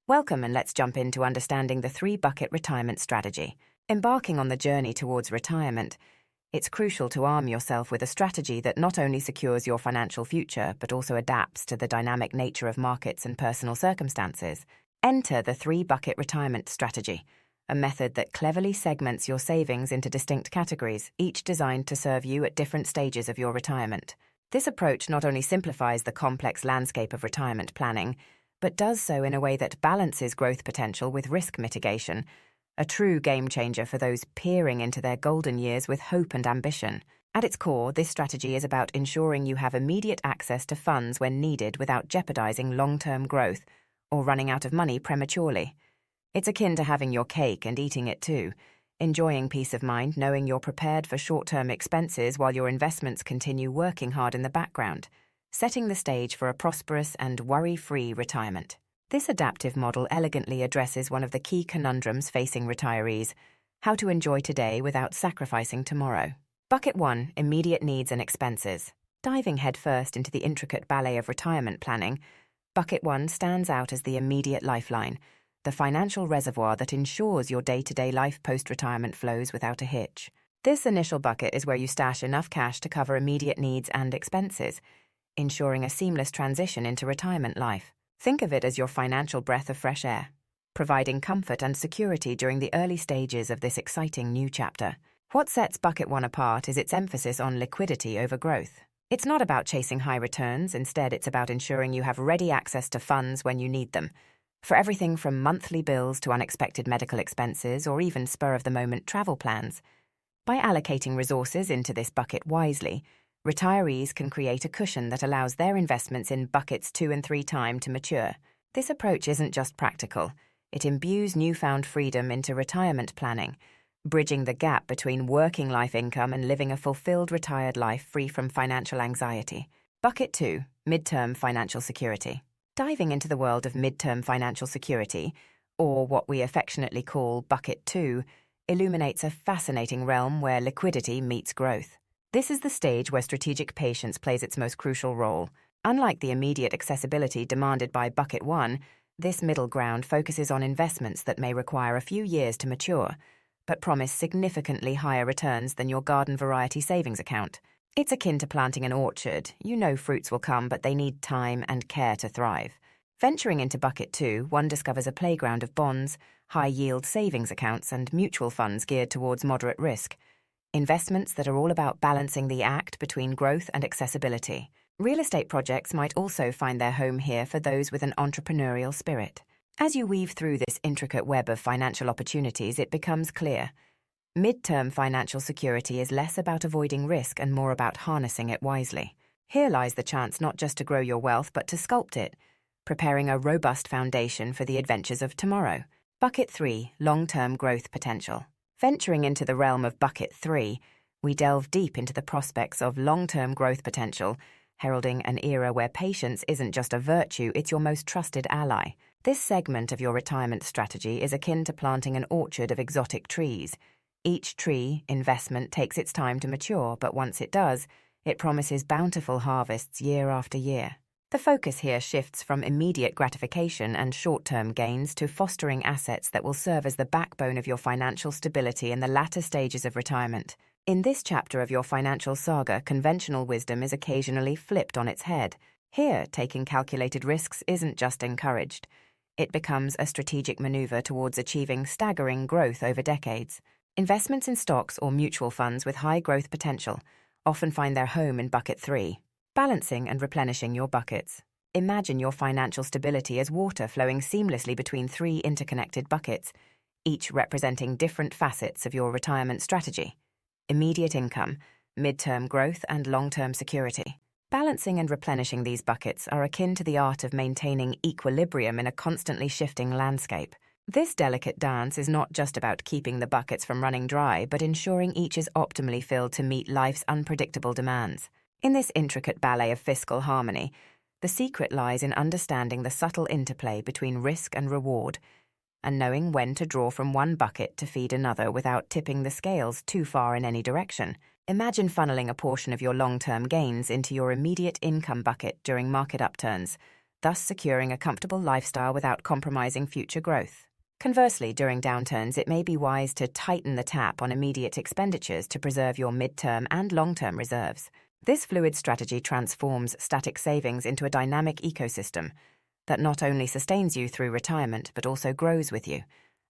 Welcome, and let's jump into understanding the three-bucket retirement strategy. Embarking on the journey towards retirement, it's crucial to arm yourself with a strategy that not only secures your financial future, but also adapts to the dynamic nature of markets and personal circumstances. Enter the three-bucket retirement strategy, a method that cleverly segments your savings into distinct categories, each designed to serve you at different stages of your retirement. This approach not only simplifies the complex landscape of retirement planning, but does so in a way that balances growth potential with risk mitigation, a true game-changer for those peering into their golden years with hope and ambition. At its core, this strategy is about ensuring you have immediate access to funds when needed without jeopardizing long-term growth or running out of money prematurely. It's akin to having your cake and eating it too, enjoying peace of mind knowing you're prepared for short-term expenses while your investments continue working hard in the background, setting the stage for a prosperous and worry-free retirement. This adaptive model elegantly addresses one of the key conundrums facing retirees: how to enjoy today without sacrificing tomorrow. Bucket 1. Immediate needs and expenses. Diving headfirst into the intricate ballet of retirement planning, Bucket 1 stands out as the immediate lifeline, the financial reservoir that ensures your day-to-day life post-retirement flows without a hitch. This initial bucket is where you stash enough cash to cover immediate needs and expenses, ensuring a seamless transition into retirement life. Think of it as your financial breath of fresh air, providing comfort and security during the early stages of this exciting new chapter. What sets Bucket 1 apart is its emphasis on liquidity over growth. It's not about chasing high returns, instead it's about ensuring you have ready access to funds when you need them, for everything from monthly bills to unexpected medical expenses or even spur-of-the-moment travel plans. By allocating resources into this bucket wisely, retirees can create a cushion that allows their investments in buckets 2 and 3 time to mature. This approach isn't just practical, it imbues newfound freedom into retirement planning, bridging the gap between working life income and living a fulfilled retired life free from financial anxiety. Bucket 2. Midterm financial security. Diving into the world of midterm financial security, or what we affectionately call Bucket 2, illuminates a fascinating realm where liquidity meets growth. This is the stage where strategic patience plays its most crucial role. Unlike the immediate accessibility demanded by Bucket 1, this middle ground focuses on investments that may require a few years to mature, but promise significantly higher returns than your garden variety savings account. It's akin to planting an orchard. You know fruits will come, but they need time and care to thrive. Venturing into Bucket 2, one discovers a playground of bonds, high-yield savings accounts, and mutual funds geared towards moderate risk. Investments that are all about balancing the act between growth and accessibility. Real estate projects might also find their home here for those with an entrepreneurial spirit. As you weave through this intricate web of financial opportunities, it becomes clear: mid-term financial security is less about avoiding risk and more about harnessing it wisely. Here lies the chance not just to grow your wealth, but to sculpt it, preparing a robust foundation for the adventures of tomorrow. Bucket 3. Long-term growth potential. Venturing into the realm of Bucket 3, we delve deep into the prospects of long-term growth potential, heralding an era where patience isn't just a virtue, it's your most trusted ally. This segment of your retirement strategy is akin to planting an orchard of exotic trees. Each tree investment takes its time to mature, but once it does, it promises bountiful harvests year after year. The focus here shifts from immediate gratification and short-term gains to fostering assets that will serve as the backbone of your financial stability in the latter stages of retirement. In this chapter of your financial saga, conventional wisdom is occasionally flipped on its head. Here, taking calculated risks isn't just encouraged. It becomes a strategic maneuver towards achieving staggering growth over decades. Investments in stocks or mutual funds with high growth potential often find their home in Bucket 3. Balancing and replenishing your buckets. Imagine your financial stability as water flowing seamlessly between 3 interconnected buckets, each representing different facets of your retirement strategy: immediate income, mid-term growth, and long-term security. Balancing and replenishing these buckets are akin to the art of maintaining equilibrium in a constantly shifting landscape. This delicate dance is not just about keeping the buckets from running dry, but ensuring each is optimally filled to meet life's unpredictable demands. In this intricate ballet of fiscal harmony, the secret lies in understanding the subtle interplay between risk and reward, and knowing when to draw from one bucket to feed another without tipping the scales too far in any direction. Imagine funneling a portion of your long-term gains into your immediate income bucket during market upturns, thus securing a comfortable lifestyle without compromising future growth. Conversely, during downturns, it may be wise to tighten the tap on immediate expenditures to preserve your mid-term and long-term reserves. This fluid strategy transforms static savings into a dynamic ecosystem that not only sustains you through retirement but also grows with you,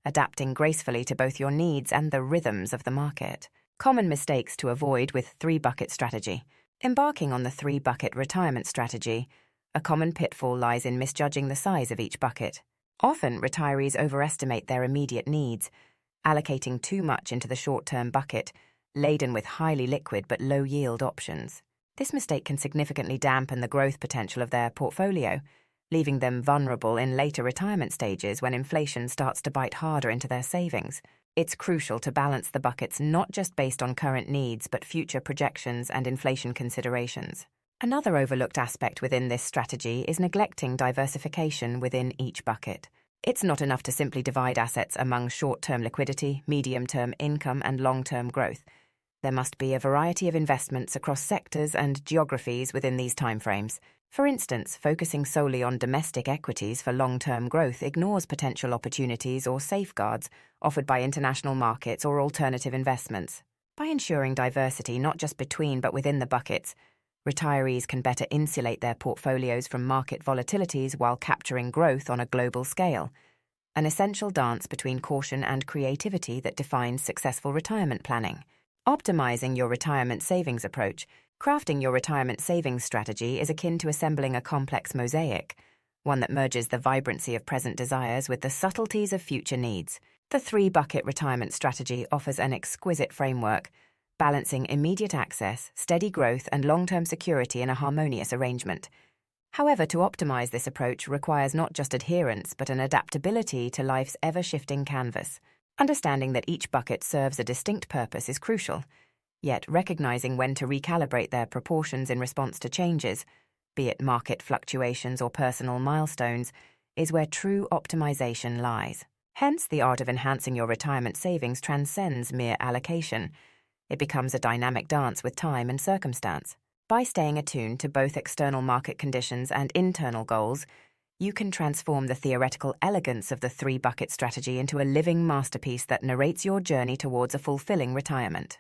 adapting gracefully to both your needs and the rhythms of the market. Common mistakes to avoid with three-bucket strategy. Embarking on the three-bucket retirement strategy, a common pitfall lies in misjudging the size of each bucket. Often, retirees overestimate their immediate needs, allocating too much into the short-term bucket, laden with highly liquid but low-yield options. This mistake can significantly dampen the growth potential of their portfolio, leaving them vulnerable in later retirement stages when inflation starts to bite harder into their savings. It's crucial to balance the buckets not just based on current needs but future projections and inflation considerations. Another overlooked aspect within this strategy is neglecting diversification within each bucket. It's not enough to simply divide assets among short-term liquidity, medium-term income, and long-term growth. There must be a variety of investments across sectors and geographies within these timeframes. For instance, focusing solely on domestic equities for long-term growth ignores potential opportunities or safeguards offered by international markets or alternative investments. By ensuring diversity not just between but within the buckets, retirees can better insulate their portfolios from market volatilities while capturing growth on a global scale, an essential dance between caution and creativity that defines successful retirement planning. Optimizing your retirement savings approach. Crafting your retirement savings strategy is akin to assembling a complex mosaic, one that merges the vibrancy of present desires with the subtleties of future needs. The three-bucket retirement strategy offers an exquisite framework, balancing immediate access, steady growth, and long-term security in a harmonious arrangement. However, to optimize this approach requires not just adherence but an adaptability to life's ever-shifting canvas. Understanding that each bucket serves a distinct purpose is crucial, yet recognizing when to recalibrate their proportions in response to changes, be it market fluctuations or personal milestones, is where true optimization lies. Hence, the art of enhancing your retirement savings transcends mere allocation. It becomes a dynamic dance with time and circumstance. By staying attuned to both external market conditions and internal goals, you can transform the theoretical elegance of the three-bucket strategy into a living masterpiece that narrates your journey towards a fulfilling retirement.